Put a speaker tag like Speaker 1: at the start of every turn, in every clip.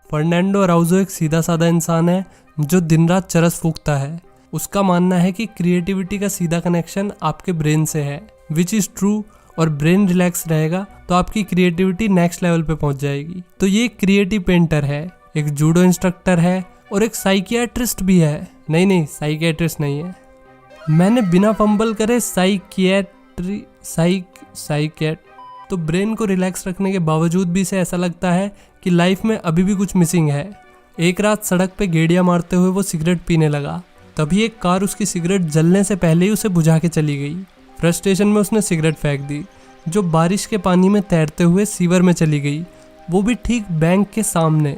Speaker 1: Fernando Araujo एक सीधा साधा इंसान है जो दिन रात चरस फूकता है। उसका मानना है कि क्रिएटिविटी का सीधा कनेक्शन आपके ब्रेन से है, विच इज ट्रू। और ब्रेन रिलैक्स रहेगा तो आपकी क्रिएटिविटी नेक्स्ट लेवल पे पहुंच जाएगी। तो ये एक क्रिएटिव पेंटर है, एक जूडो इंस्ट्रक्टर है और एक साइकियाट्रिस्ट भी है। नहीं, साइकियाट्रिस्ट नहीं है। मैंने बिना फंबल करे साइकियाट तो ब्रेन को रिलैक्स रखने के बावजूद भी इसे ऐसा लगता है कि लाइफ में अभी भी कुछ मिसिंग है। एक रात सड़क पे गेड़ियां मारते हुए वो सिगरेट पीने लगा। तभी एक कार उसकी सिगरेट जलने से पहले ही उसे बुझा के चली गई। फ्रस्ट्रेशन में उसने सिगरेट फेंक दी, जो बारिश के पानी में तैरते हुए सीवर में चली गई, वो भी ठीक बैंक के सामने।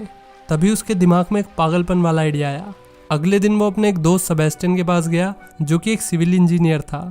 Speaker 1: तभी उसके दिमाग में एक पागलपन वाला आइडिया आया। अगले दिन वो अपने एक दोस्त सेबेस्टियन के पास गया, जो कि एक सिविल इंजीनियर था।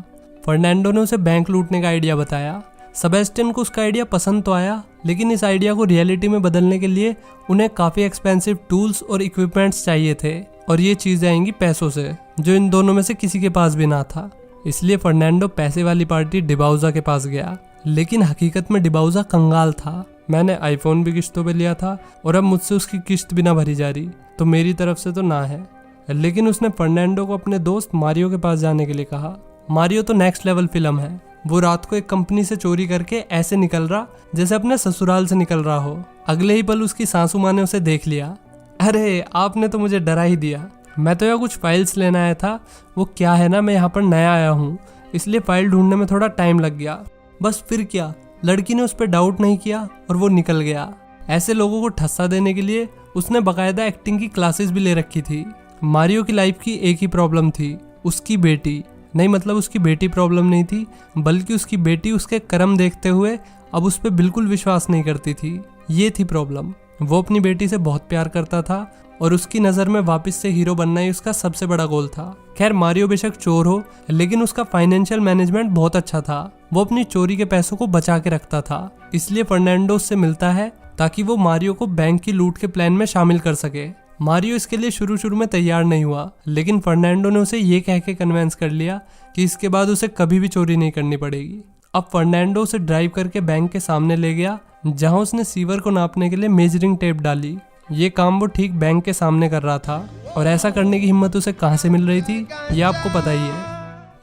Speaker 1: फर्नांडो ने उसे बैंक लूटने का आइडिया बताया। सेबेस्टियन को उसका आइडिया पसंद तो आया, लेकिन इस आइडिया को रियलिटी में बदलने के लिए उन्हें काफ़ी एक्सपेंसिव टूल्स और इक्विपमेंट्स चाहिए थे, और ये चीज़ें आएंगी पैसों से, जो इन दोनों में से किसी के पास भी ना था। इसलिए फर्नांडो पैसे वाली पार्टी डिबाउजा के पास गया, लेकिन हकीकत में डिबाउजा कंगाल था। मैंने आईफोन भी किस्तों पे लिया था और अब मुझसे उसकी किस्त भी ना भरी जा रही, तो मेरी तरफ से तो ना है। लेकिन उसने फर्नांडो को अपने दोस्त मारियो के पास जाने के लिए कहा। मारियो तो नेक्स्ट लेवल फिल्म है। वो रात को एक कंपनी से चोरी करके ऐसे निकल रहा जैसे अपने ससुराल से निकल रहा हो। अगले ही पल उसकी सासू माँ ने उसे देख लिया। अरे आपने तो मुझे डरा ही दिया। मैं तो यहाँ कुछ फाइल्स लेना आया था। वो क्या है ना, मैं यहाँ पर नया आया हूँ, इसलिए फाइल ढूंढने में थोड़ा टाइम लग गया। बस फिर क्या, लड़की ने उस पर डाउट नहीं किया और वो निकल गया। ऐसे लोगों को ठस्सा देने के लिए उसने बाकायदा एक्टिंग की क्लासेस भी ले रखी थी। मारियो की लाइफ की एक ही प्रॉब्लम थी, उसकी बेटी। नहीं, मतलब उसकी बेटी प्रॉब्लम नहीं थी, बल्कि उसकी बेटी उसके कर्म देखते हुए अब उस पर बिल्कुल विश्वास नहीं करती थी। ये थी प्रॉब्लम। वो अपनी बेटी से बहुत प्यार करता था और उसकी नज़र में वापस से हीरो बनना ही उसका सबसे बड़ा गोल था। खैर, मारियो बेशक चोर हो, लेकिन उसका फाइनेंशियल मैनेजमेंट बहुत अच्छा था। वो अपनी चोरी के पैसों को बचा के रखता था। इसलिए फर्नांडो उससे मिलता है ताकि वो मारियो को बैंक की लूट के प्लान में शामिल कर सके। मारियो इसके लिए शुरू में तैयार नहीं हुआ, लेकिन फर्नांडो ने उसे ये कह के कन्विंस कर लिया कि इसके बाद उसे कभी भी चोरी नहीं करनी पड़ेगी। अब फर्नांडो उसे ड्राइव करके बैंक के सामने ले गया, जहां उसने सीवर को नापने के लिए मेजरिंग टेप डाली। ये काम वो ठीक बैंक के सामने कर रहा था, और ऐसा करने की हिम्मत उसे कहाँ से मिल रही थी ये आपको पता ही है।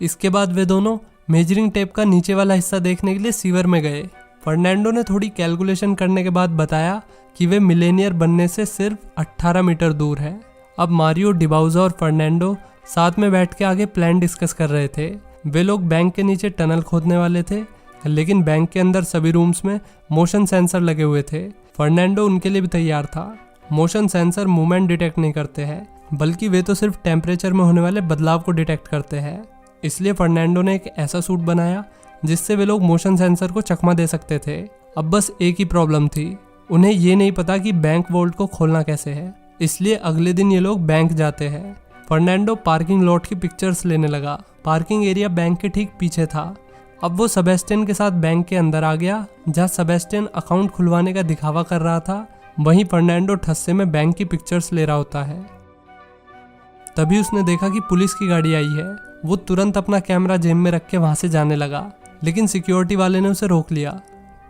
Speaker 1: इसके बाद वे दोनों मेजरिंग टेप का नीचे वाला हिस्सा देखने के लिए सीवर में गए। फर्नांडो ने थोड़ी कैलकुलेशन करने के बाद बताया कि वे मिलेनियर बनने से सिर्फ 18 मीटर दूर है। अब मारियो, डिबाउजा और फर्नांडो साथ में बैठ के आगे प्लान डिस्कस कर रहे थे। वे लोग बैंक के नीचे टनल खोदने वाले थे, लेकिन बैंक के अंदर सभी रूम्स में मोशन सेंसर लगे हुए थे। फर्नांडो उनके लिए भी तैयार था। मोशन सेंसर मूवमेंट डिटेक्ट नहीं करते हैं, बल्कि वे तो सिर्फ टेम्परेचर में होने वाले बदलाव को डिटेक्ट करते हैं। इसलिए फर्नांडो ने एक ऐसा सूट बनाया जिससे वे लोग मोशन सेंसर को चकमा दे सकते थे। अब बस एक ही प्रॉब्लम थी, उन्हें ये नहीं पता कि बैंक वोल्ट को खोलना कैसे है। इसलिए अगले दिन ये लोग बैंक जाते हैं। फर्नांडो पार्किंग लॉट की पिक्चर्स लेने लगा। पार्किंग एरिया बैंक के ठीक पीछे था। अब वो सेबेस्टियन के साथ बैंक के अंदर आ गया, जहाँ सेबेस्टियन अकाउंट खुलवाने का दिखावा कर रहा था। वहीं फर्नांडो ठस्से में बैंक की पिक्चर्स ले रहा होता है। तभी उसने देखा कि पुलिस की गाड़ी आई है। वो तुरंत अपना कैमरा जेब में रख के वहां से जाने लगा, लेकिन सिक्योरिटी वाले ने उसे रोक लिया।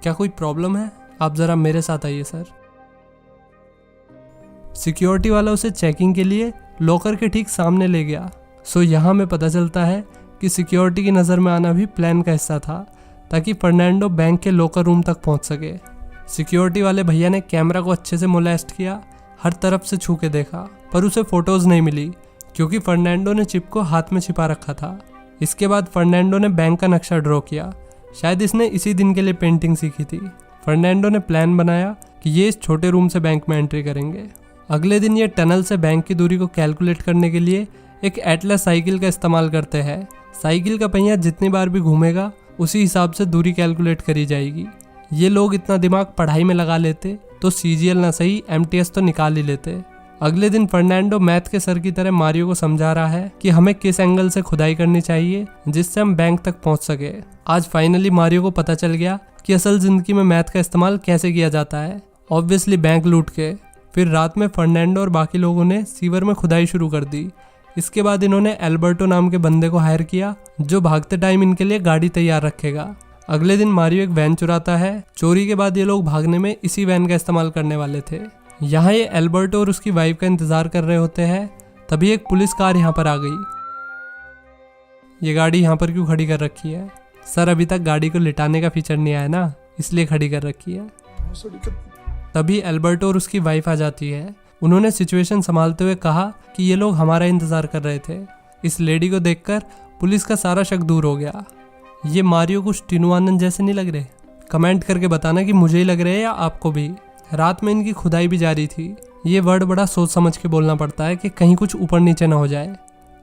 Speaker 1: क्या कोई प्रॉब्लम है? आप जरा मेरे साथ आइए सर। सिक्योरिटी वाला उसे चेकिंग के लिए लॉकर के ठीक सामने ले गया। सो यहाँ में पता चलता है कि सिक्योरिटी की नज़र में आना भी प्लान का हिस्सा था, ताकि फर्नांडो बैंक के लॉकर रूम तक पहुँच सके। सिक्योरिटी वाले भैया ने कैमरा को अच्छे से मोलेस्ट किया, हर तरफ से छू के देखा, पर उसे फोटोज नहीं मिली, क्योंकि फर्नांडो ने चिप को हाथ में छिपा रखा था। इसके बाद फर्नांडो ने बैंक का नक्शा ड्रॉ किया। शायद इसने इसी दिन के लिए पेंटिंग सीखी थी। फर्नांडो ने प्लान बनाया कि ये इस छोटे रूम से बैंक में एंट्री करेंगे। अगले दिन ये टनल से बैंक की दूरी को कैलकुलेट करने के लिए एक एटलस साइकिल का इस्तेमाल करते हैं। साइकिल का पहिया जितनी बार भी घूमेगा उसी हिसाब से दूरी कैलकुलेट करी जाएगी। ये लोग इतना दिमाग पढ़ाई में लगा लेते तो CGL ना सही MTS तो निकाल ही लेते। अगले दिन फर्नांडो मैथ के सर की तरह मारियो को समझा रहा है कि हमें किस एंगल से खुदाई करनी चाहिए जिससे हम बैंक तक पहुंच सके। आज फाइनली मारियो को पता चल गया कि असल जिंदगी में मैथ का इस्तेमाल कैसे किया जाता है, ऑब्वियसली बैंक लूट के। फिर रात में फर्नांडो और बाकी लोगों ने सीवर में खुदाई शुरू कर दी। इसके बाद इन्होंने एल्बर्टो नाम के बंदे को हायर किया जो भागते टाइम इनके लिए गाड़ी तैयार रखेगा। अगले दिन मारियो एक वैन चुराता है। चोरी के बाद ये लोग भागने में इसी वैन का इस्तेमाल करने वाले थे। यहाँ ये एल्बर्टो और उसकी वाइफ का इंतजार कर रहे होते हैं, तभी एक पुलिस कार यहाँ पर आ गई। ये गाड़ी यहाँ पर क्यों खड़ी कर रखी है? सर अभी तक गाड़ी को लिटाने का फीचर नहीं आया ना, इसलिए खड़ी कर रखी है। तभी एल्बर्टो और उसकी वाइफ आ जाती है। उन्होंने सिचुएशन संभालते हुए कहा कि ये लोग हमारा इंतजार कर रहे थे। इस लेडी को देखकर पुलिस का सारा शक दूर हो गया। ये मारियो कुछ टीनू आनंद जैसे नहीं लग रहे? कमेंट करके बताना कि मुझे ही लग रहे हैं या आपको भी। रात में इनकी खुदाई भी जारी थी। ये वर्ड बड़ा सोच समझ के बोलना पड़ता है कि कहीं कुछ ऊपर नीचे ना हो जाए।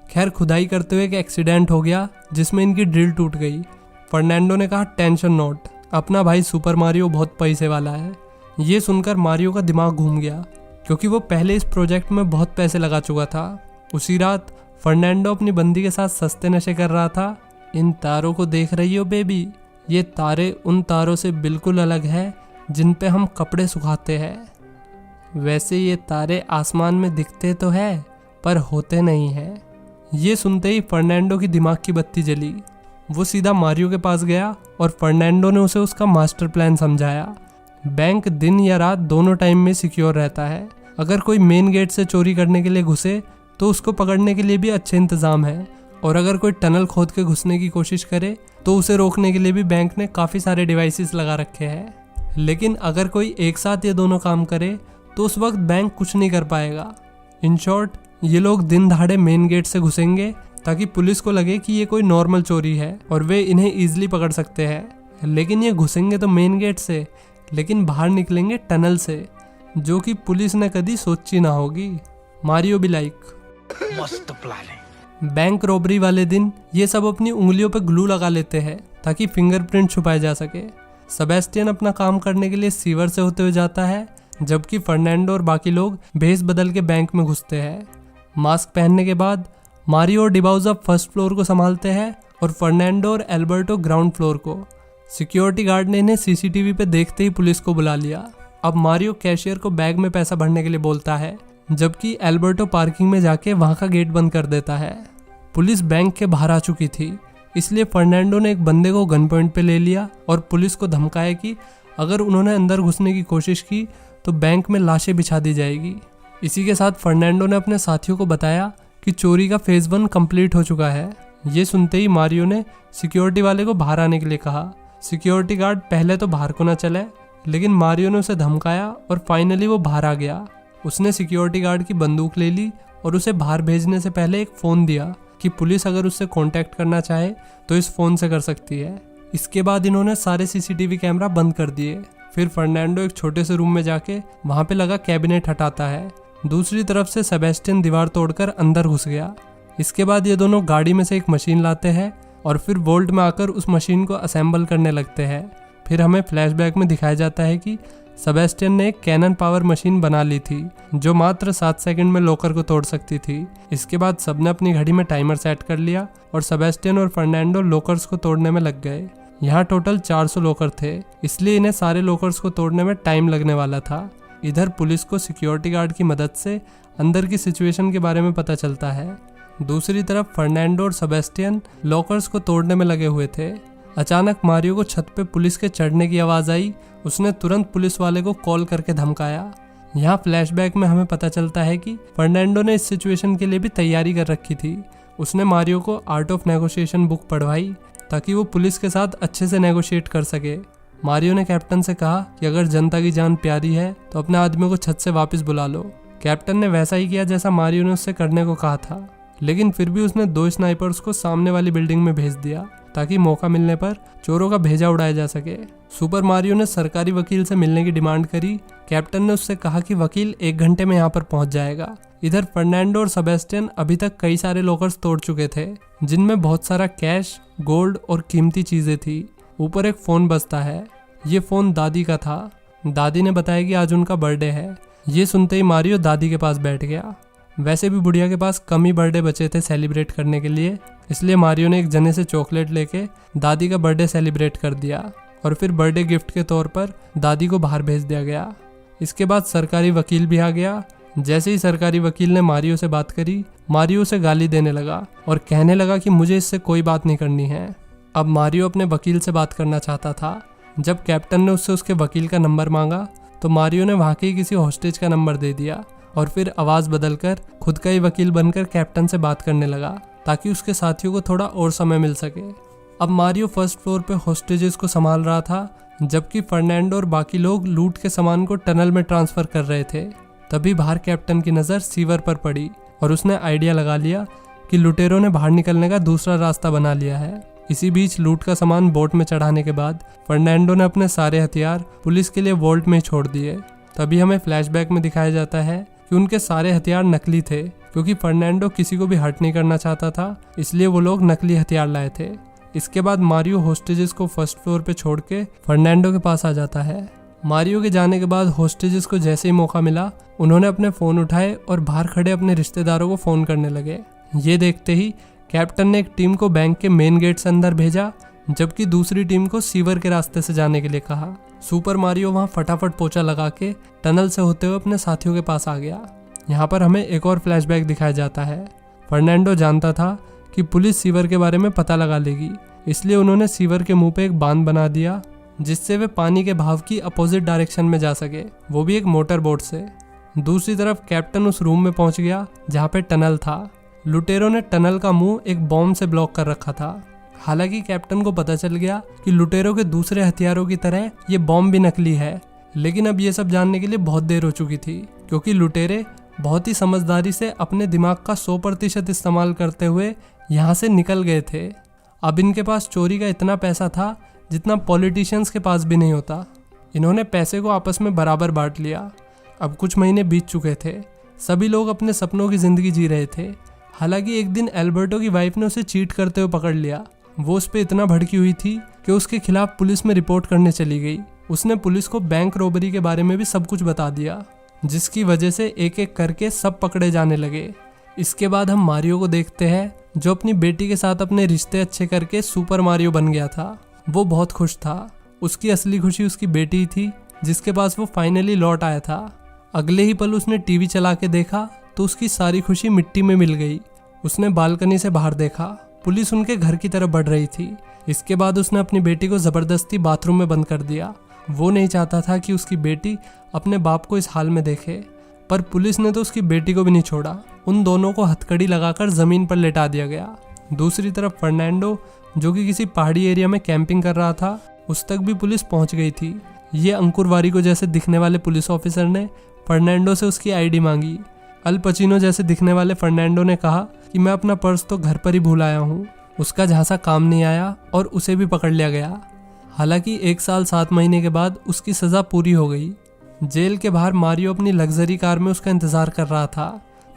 Speaker 1: खैर खुदाई करते हुए एक एक्सीडेंट हो गया जिसमें इनकी ड्रिल टूट गई। फर्नांडो ने कहा टेंशन नोट, अपना भाई सुपर मारियो बहुत पैसे वाला है। ये सुनकर मारियो का दिमाग घूम गया क्योंकि वो पहले इस प्रोजेक्ट में बहुत पैसे लगा चुका था। उसी रात फर्नांडो अपनी बंदी के साथ सस्ते नशे कर रहा था। इन तारों को देख रही हो बेबी? ये तारे उन तारों से बिल्कुल अलग है जिन पे हम कपड़े सुखाते हैं। वैसे ये तारे आसमान में दिखते तो है पर होते नहीं हैं। ये सुनते ही फर्नांडो की दिमाग की बत्ती जली। वो सीधा मारियो के पास गया और फर्नांडो ने उसे उसका मास्टर प्लान समझाया। बैंक दिन या रात दोनों टाइम में सिक्योर रहता है। अगर कोई मेन गेट से चोरी करने के लिए घुसे तो उसको पकड़ने के लिए भी अच्छे इंतजाम है, और अगर कोई टनल खोद के घुसने की कोशिश करे तो उसे रोकने के लिए भी बैंक ने काफ़ी सारे डिवाइसेस लगा रखे हैं। लेकिन अगर कोई एक साथ ये दोनों काम करे तो उस वक्त बैंक कुछ नहीं कर पाएगा। इन शॉर्ट, ये लोग दिन दहाड़े मेन गेट से घुसेंगे ताकि पुलिस को लगे कि ये कोई नॉर्मल चोरी है और वे इन्हें ईजिली पकड़ सकते हैं। लेकिन ये घुसेंगे तो मेन गेट से, लेकिन बाहर निकलेंगे टनल से, जो कि पुलिस ने कभी सोची ना होगी। मारियो भी लाइक मस्त प्लान। बैंक रॉबरी वाले दिन ये सब अपनी उंगलियों पे ग्लू लगा लेते हैं ताकि फिंगरप्रिंट छुपाए जा सके। सेबेस्टियन अपना काम करने के लिए सीवर से होते हुए जाता है, जबकि फर्नांडो और बाकी लोग भेस बदल के बैंक में घुसते हैं। मास्क पहनने के बाद मारियो और डिबाउजा फर्स्ट फ्लोर को संभालते हैं और फर्नांडो और एल्बर्टो ग्राउंड फ्लोर को। सिक्योरिटी गार्ड ने इन्हें सीसीटीवी पे देखते ही पुलिस को बुला लिया। अब मारियो कैशियर को बैग में पैसा भरने के लिए बोलता है, जबकि एल्बर्टो पार्किंग में जाके वहां का गेट बंद कर देता है। पुलिस बैंक के बाहर आ चुकी थी, इसलिए फर्नांडो ने एक बंदे को गन पॉइंट पे ले लिया और पुलिस को धमकाया कि अगर उन्होंने अंदर घुसने की कोशिश की तो बैंक में लाशें बिछा दी जाएगी। इसी के साथ फर्नांडो ने अपने साथियों को बताया कि चोरी का फेज 1 कंप्लीट हो चुका है। ये सुनते ही मारियो ने सिक्योरिटी वाले को बाहर आने के लिए कहा। सिक्योरिटी गार्ड पहले तो बाहर को न चले, लेकिन मारियो ने उसे धमकाया और फाइनली वो बाहर आ गया। उसने सिक्योरिटी गार्ड की बंदूक ले ली और उसे बाहर भेजने से पहले एक फ़ोन दिया कि पुलिस अगर उससे कांटेक्ट करना चाहे तो इस फ़ोन से कर सकती है। इसके बाद इन्होंने सारे सीसीटीवी कैमरा बंद कर दिए। फिर फर्नांडो एक छोटे से रूम में जाके वहाँ पे लगा कैबिनेट हटाता है। दूसरी तरफ से सेबेस्टियन दीवार तोड़कर अंदर घुस गया। इसके बाद ये दोनों गाड़ी में से एक मशीन लाते हैं और फिर वोल्ट में आकर उस मशीन को असेंबल करने लगते हैं। फिर हमें फ्लैशबैक में दिखाया जाता है कि सेबेस्टियन ने एक कैनन पावर मशीन बना ली थी जो मात्र 7 सेकंड में लॉकर को तोड़ सकती थी। इसके बाद सबने अपनी घड़ी में टाइमर सेट कर लिया और सेबेस्टियन और फर्नांडो लॉकर्स को तोड़ने में लग गए। यहाँ टोटल 400 लॉकर थे, इसलिए इन्हें सारे लॉकर्स को तोड़ने में टाइम लगने वाला था। इधर पुलिस को सिक्योरिटी गार्ड की मदद से अंदर की सिचुएशन के बारे में पता चलता है। दूसरी तरफ फर्नांडो और सेबेस्टियन लॉकर्स को तोड़ने में लगे हुए थे। अचानक मारियो को छत पे पुलिस के चढ़ने की आवाज़ आई। उसने तुरंत पुलिस वाले को कॉल करके धमकाया। यहाँ फ्लैशबैक में हमें पता चलता है कि फर्नांडो ने इस सिचुएशन के लिए भी तैयारी कर रखी थी। उसने मारियो को आर्ट ऑफ नेगोशिएशन बुक पढ़वाई ताकि वो पुलिस के साथ अच्छे से नेगोशिएट कर सके। मारियो ने कैप्टन से कहा कि अगर जनता की जान प्यारी है तो अपने आदमियों को छत से वापस बुला लो। कैप्टन ने वैसा ही किया जैसा मारियो ने उससे करने को कहा था, लेकिन फिर भी उसने 2 स्नाइपर्स को सामने वाली बिल्डिंग में भेज दिया ताकि मौका मिलने पर चोरों का भेजा उड़ाया जा सके। सुपर मारियो ने सरकारी वकील से मिलने की डिमांड करी। कैप्टन ने उससे कहा कि वकील 1 घंटे में यहाँ पर पहुंच जाएगा। इधर फर्नांडो और सेबेस्टियन अभी तक कई सारे लॉकर्स तोड़ चुके थे जिनमें बहुत सारा कैश, गोल्ड और कीमती चीजें थी। ऊपर एक फोन बजता है। ये फोन दादी का था। दादी ने बताया कि आज उनका बर्थडे है। ये सुनते ही मारियो दादी के पास बैठ गया। वैसे भी बुढ़िया के पास कम ही बर्थडे बचे थे सेलिब्रेट करने के लिए, इसलिए मारियो ने एक जने से चॉकलेट लेके दादी का बर्थडे सेलिब्रेट कर दिया और फिर बर्थडे गिफ्ट के तौर पर दादी को बाहर भेज दिया गया। इसके बाद सरकारी वकील भी आ गया। जैसे ही सरकारी वकील ने मारियो से बात करी, मारियो उसे गाली देने लगा और कहने लगा कि मुझे इससे कोई बात नहीं करनी है। अब मारियो अपने वकील से बात करना चाहता था। जब कैप्टन ने उससे उसके वकील का नंबर मांगा तो मारियो ने वहाँ के ही किसी हॉस्टेज का नंबर दे दिया और फिर आवाज़ बदलकर खुद का ही वकील बनकर कैप्टन से बात करने लगा ताकि उसके साथियों को थोड़ा और समय मिल सके। अब मारियो फर्स्ट फ्लोर पे हॉस्टेजेस को संभाल रहा था, जबकि फर्नांडो और बाकी लोग लूट के सामान को टनल में ट्रांसफ़र कर रहे थे। तभी बाहर कैप्टन की नज़र सीवर पर पड़ी और उसने आइडिया लगा लिया कि लुटेरों ने बाहर निकलने का दूसरा रास्ता बना लिया है। इसी बीच लूट का सामान बोट में चढ़ाने के बाद फर्नांडो ने अपने सारे हथियार पुलिस के लिए वॉल्ट में छोड़ दिए। तभी हमें फ्लैशबैक में दिखाया जाता है कि उनके सारे हथियार नकली थे, क्योंकि फर्नांडो किसी को भी हर्ट नहीं करना चाहता था, इसलिए वो लोग नकली हथियार लाए थे। इसके बाद मारियो होस्टेजेस को फर्स्ट फ्लोर पे छोड़ के फर्नांडो के पास आ जाता है। मारियो के जाने के बाद होस्टेजेस को जैसे ही मौका मिला उन्होंने अपने फ़ोन उठाए और बाहर खड़े अपने रिश्तेदारों को फ़ोन करने लगे। ये देखते ही कैप्टन ने एक टीम को बैंक के मेन गेट से अंदर भेजा, जबकि दूसरी टीम को सीवर के रास्ते से जाने के लिए कहा। सुपर मारियो वहाँ फटाफट पोछा लगा के टनल से होते हुए अपने साथियों के पास आ गया। यहाँ पर हमें एक और फ्लैशबैक दिखाया जाता है। फर्नांडो जानता था कि पुलिस सीवर के बारे में पता लगा लेगी, इसलिए उन्होंने सीवर के मुंह पे एक बांध बना दिया जिससे वे पानी के बहाव की अपोजिट डायरेक्शन में जा सके, वो भी एक मोटर बोट से। दूसरी तरफ कैप्टन उस रूम में पहुंच गया जहाँ पे टनल था। लुटेरों ने टनल का मुंह एक बॉम्ब से ब्लॉक कर रखा था। हालांकि कैप्टन को पता चल गया कि लुटेरों के दूसरे हथियारों की तरह ये बॉम्ब भी नकली है, लेकिन अब ये सब जानने के लिए बहुत देर हो चुकी थी, क्योंकि लुटेरे बहुत ही समझदारी से अपने दिमाग का 100% इस्तेमाल करते हुए यहाँ से निकल गए थे। अब इनके पास चोरी का इतना पैसा था जितना पॉलिटिशियंस के पास भी नहीं होता। इन्होंने पैसे को आपस में बराबर बांट लिया। अब कुछ महीने बीत चुके थे, सभी लोग अपने सपनों की जिंदगी जी रहे थे। हालांकि एक दिन एल्बर्टो की वाइफ ने उसे चीट करते हुए पकड़ लिया। वो उस पर इतना भड़की हुई थी कि उसके खिलाफ पुलिस में रिपोर्ट करने चली गई। उसने पुलिस को बैंक रॉबरी के बारे में भी सब कुछ बता दिया, जिसकी वजह से एक एक करके सब पकड़े जाने लगे। इसके बाद हम मारियो को देखते हैं, जो अपनी बेटी के साथ अपने रिश्ते अच्छे करके सुपर मारियो बन गया था। वो बहुत खुश था। उसकी असली खुशी उसकी बेटी थी, जिसके पास वो फाइनली लौट आया था। अगले ही पल उसने टीवी चला के देखा तो उसकी सारी खुशी मिट्टी में मिल गई। उसने बालकनी से बाहर देखा, पुलिस उनके घर की तरफ बढ़ रही थी। इसके बाद उसने अपनी बेटी को ज़बरदस्ती बाथरूम में बंद कर दिया। वो नहीं चाहता था कि उसकी बेटी अपने बाप को इस हाल में देखे, पर पुलिस ने तो उसकी बेटी को भी नहीं छोड़ा। उन दोनों को हथकड़ी लगाकर ज़मीन पर लेटा दिया गया। दूसरी तरफ फर्नांडो, जो कि किसी पहाड़ी एरिया में कैंपिंग कर रहा था, उस तक भी पुलिस पहुंच गई थी। ये अंकुरवारी को जैसे दिखने वाले पुलिस ऑफिसर ने फर्नांडो से उसकी आईडी मांगी। अल पचिनो जैसे दिखने वाले फर्नांडो ने कहा कि मैं अपना पर्स तो घर पर ही भूल आया हूँ। उसका झांसा काम नहीं आया और उसे भी पकड़ लिया गया। हालांकि 1 साल 7 महीने के बाद उसकी सज़ा पूरी हो गई। जेल के बाहर मारियो अपनी लग्जरी कार में उसका इंतज़ार कर रहा था।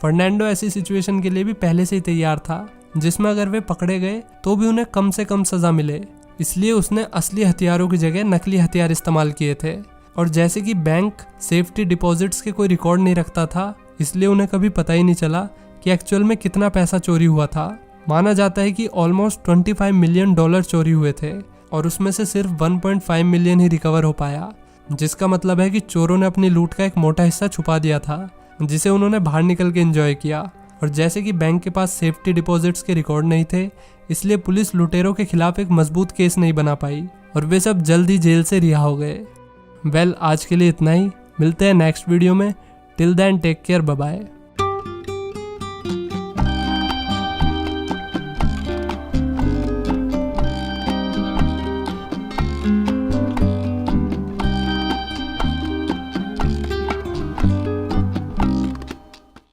Speaker 1: फर्नांडो ऐसी सिचुएशन के लिए भी पहले से ही तैयार था, जिसमें अगर वे पकड़े गए तो भी उन्हें कम से कम सज़ा मिले। इसलिए उसने असली हथियारों की जगह नकली हथियार इस्तेमाल किए थे। और जैसे कि बैंक सेफ्टी डिपॉजिट्स के कोई रिकॉर्ड नहीं रखता था, इसलिए उन्हें कभी पता ही नहीं चला कि एक्चुअल में कितना पैसा चोरी हुआ था। माना जाता है कि ऑलमोस्ट $25 मिलियन चोरी हुए थे और उसमें से सिर्फ 1.5 मिलियन ही रिकवर हो पाया, जिसका मतलब है कि चोरों ने अपनी लूट का एक मोटा हिस्सा छुपा दिया था, जिसे उन्होंने बाहर निकल के एंजॉय किया। और जैसे कि बैंक के पास सेफ्टी डिपॉजिट्स के रिकॉर्ड नहीं थे, इसलिए पुलिस लुटेरों के खिलाफ एक मजबूत केस नहीं बना पाई और वे सब जल्द ही जेल से रिहा हो गए। वेल, आज के लिए इतना ही। मिलते हैं नेक्स्ट वीडियो में। Till then take care, bye bye.